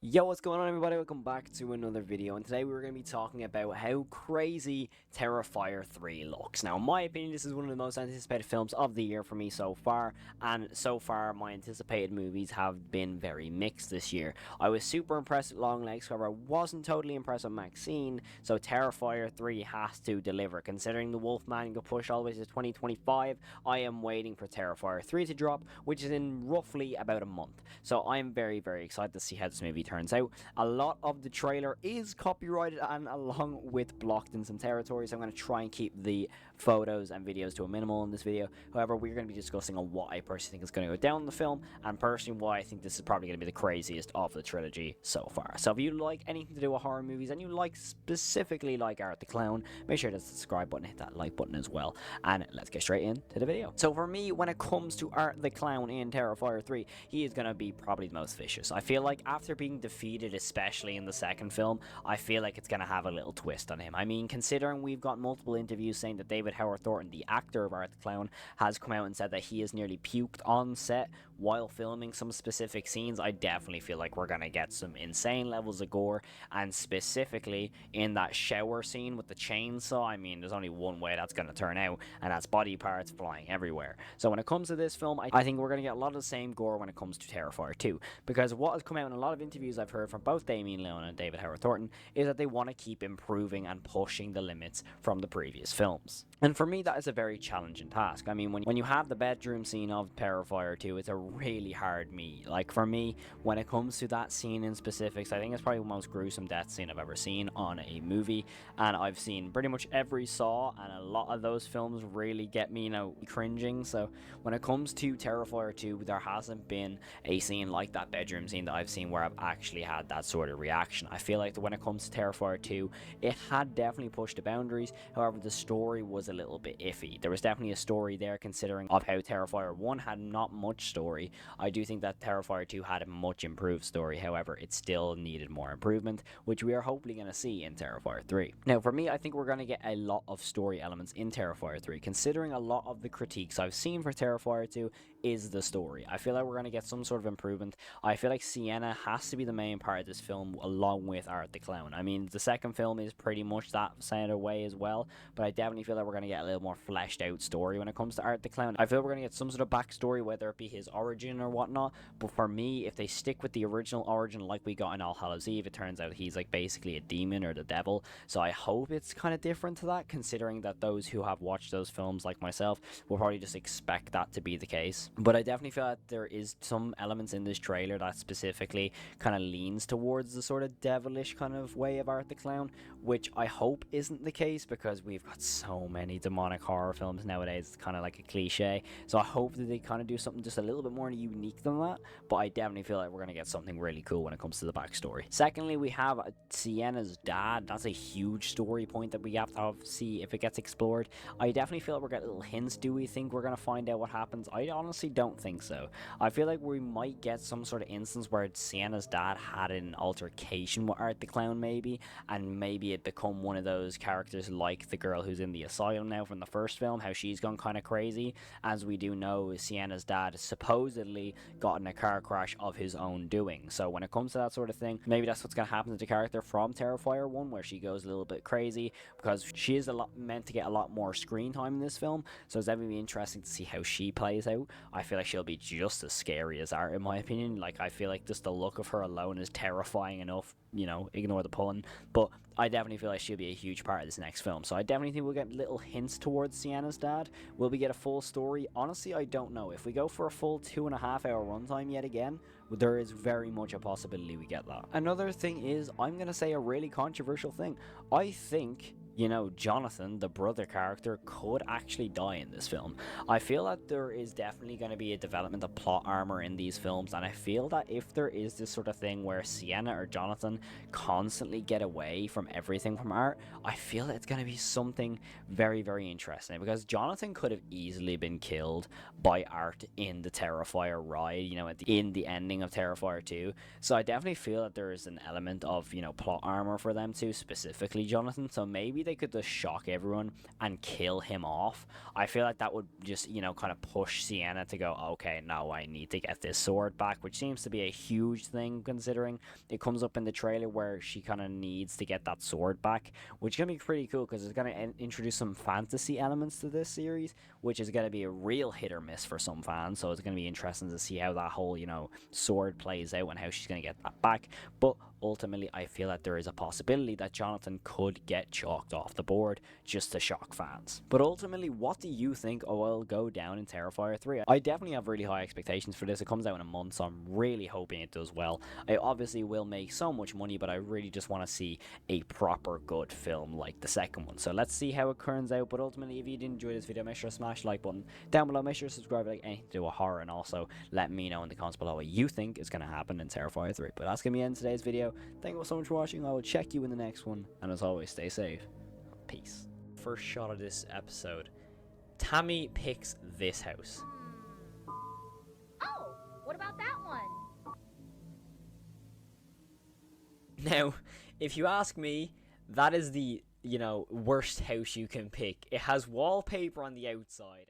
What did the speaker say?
Yo, what's going on, everybody? Welcome back to another video, and today we're going to be talking about how crazy Terrifier 3 looks. Now, in my opinion, this is one of the most anticipated films of the year for me so far, and so far my anticipated movies have been very mixed this year. I was super impressed with Longlegs, however I wasn't totally impressed with Maxine, so Terrifier 3 has to deliver. Considering the Wolfman got pushed all the way to 2025, I am waiting for Terrifier 3 to drop, which is in roughly about a month. So I am very, very excited to see how this movie turns out. A lot of the trailer is copyrighted and along with blocked in some territories. So I'm going to try and keep the photos and videos to a minimal in this video. However, we're going to be discussing on what I personally think is going to go down in the film, and personally why I think this is probably going to be the craziest of the trilogy so far. So if you like anything to do with horror movies and you specifically like Art the Clown, make sure to subscribe button, hit that like button as well, and let's get straight into the video. So for me, when it comes to Art the Clown in Terrifier 3, he is going to be probably the most vicious. I feel like after being defeated, especially in the second film, I feel like it's going to have a little twist on him. I mean, considering we've got multiple interviews saying that David Howard Thornton, the actor of Art the Clown, has come out and said that he has nearly puked on set while filming some specific scenes, I definitely feel like we're going to get some insane levels of gore, and specifically in that shower scene with the chainsaw, I mean, there's only one way that's going to turn out, and that's body parts flying everywhere. So when it comes to this film, I think we're going to get a lot of the same gore when it comes to Terrifier 2, because what has come out in a lot of interviews I've heard from both Damien Leone and David Howard Thornton is that they want to keep improving and pushing the limits from the previous films. And for me, that is a very challenging task. I mean, when you have the bedroom scene of Terrifier 2, it's a really hard meet. Like, for me, when it comes to that scene in specifics, I think it's probably the most gruesome death scene I've ever seen on a movie, and I've seen pretty much every Saw, and a lot of those films really get me, cringing. So when it comes to Terrifier 2, there hasn't been a scene like that bedroom scene that I've seen where I've actually had that sort of reaction. I feel like that when it comes to Terrifier 2, it had definitely pushed the boundaries. However, the story was a little bit iffy. There was definitely a story there, considering of how Terrifier 1 had not much story. I do think that Terrifier 2 had a much improved story. However, it still needed more improvement, which we are hopefully going to see in Terrifier 3. Now, for me, I think we're going to get a lot of story elements in Terrifier 3, considering a lot of the critiques I've seen for Terrifier 2 is the story. I feel like we're going to get some sort of improvement. I feel like Sienna has to be the main part of this film, along with Art the Clown. I mean, the second film is pretty much that same way as well, but I definitely feel like we're going to get a little more fleshed out story when it comes to Art the Clown. I feel we're going to get some sort of backstory, whether it be his origin or whatnot, but for me, if they stick with the original origin like we got in All Hallows Eve, it turns out he's like basically a demon or the devil. So I hope it's kind of different to that, considering that those who have watched those films like myself will probably just expect that to be the case. But I definitely feel that there is some elements in this trailer that specifically kind of leans towards the sort of devilish kind of way of Art the Clown, which I hope isn't the case, because we've got so many demonic horror films nowadays. It's kind of like a cliche. So I hope that they kind of do something just a little bit more unique than that, but I definitely feel like we're going to get something really cool when it comes to the backstory. Secondly, we have Sienna's dad. That's a huge story point that we have to see if it gets explored. I definitely feel like we're getting little hints. Do we think we're going to find out what happens? I honestly don't think so. I feel like we might get some sort of instance where Sienna's dad had an altercation with Art the Clown, maybe, and maybe it become one of those characters like the girl who's in the asylum now from the first film, how she's gone kind of crazy. As we do know, Sienna's dad supposedly got in a car crash of his own doing. So when it comes to that sort of thing, maybe that's what's going to happen to the character from Terrifier 1, where she goes a little bit crazy, because she is meant to get a lot more screen time in this film. So it's definitely interesting to see how she plays out. I feel like she'll be just as scary as Art, in my opinion. Like, I feel like just the look of her alone is terrifying enough, ignore the pun, but I definitely feel like she'll be a huge part of this next film. So I definitely think we'll get little hints towards Sienna's dad. Will we get a full story? Honestly, I don't know. If we go for a full 2.5-hour runtime yet again, there is very much a possibility we get that. Another thing is, I'm going to say a really controversial thing. I think Jonathan, the brother character, could actually die in this film. I feel that there is definitely going to be a development of plot armor in these films, and I feel that if there is this sort of thing where Sienna or Jonathan constantly get away from everything from Art, I feel that it's going to be something very, very interesting, because Jonathan could have easily been killed by Art in the Terrifier ride, in the ending of Terrifier 2. So I definitely feel that there is an element of, plot armor for them too, specifically Jonathan. So maybe they could just shock everyone and kill him off. I feel like that would just, you know, kind of push Sienna to go, okay, now I need to get this sword back, which seems to be a huge thing considering it comes up in the trailer where she kind of needs to get that sword back, which is going to be pretty cool because it's going to introduce some fantasy elements to this series, which is going to be a real hit or miss for some fans. So it's going to be interesting to see how that whole, you know, sword plays out and how she's going to get that back. But ultimately, I feel that there is a possibility that Jonathan could get chalked off the board just to shock fans. But ultimately, what do you think will go down in Terrifier 3? I definitely have really high expectations for this. It comes out in a month, so I'm really hoping it does well. I obviously will make so much money, but I really just want to see a proper good film like the second one. So let's see how it turns out. But ultimately, if you did enjoy this video, make sure to smash the like button down below. Make sure to subscribe if you like anything to do with horror, and also let me know in the comments below what you think is going to happen in Terrifier 3. But that's going to be the end of today's video. Thank you all so much for watching. I will check you in the next one, and as always, stay safe. Peace. First shot of this episode. Tammy picks this house. Oh, what about that one? Now, if you ask me, that is the, you know, worst house you can pick. It has wallpaper on the outside.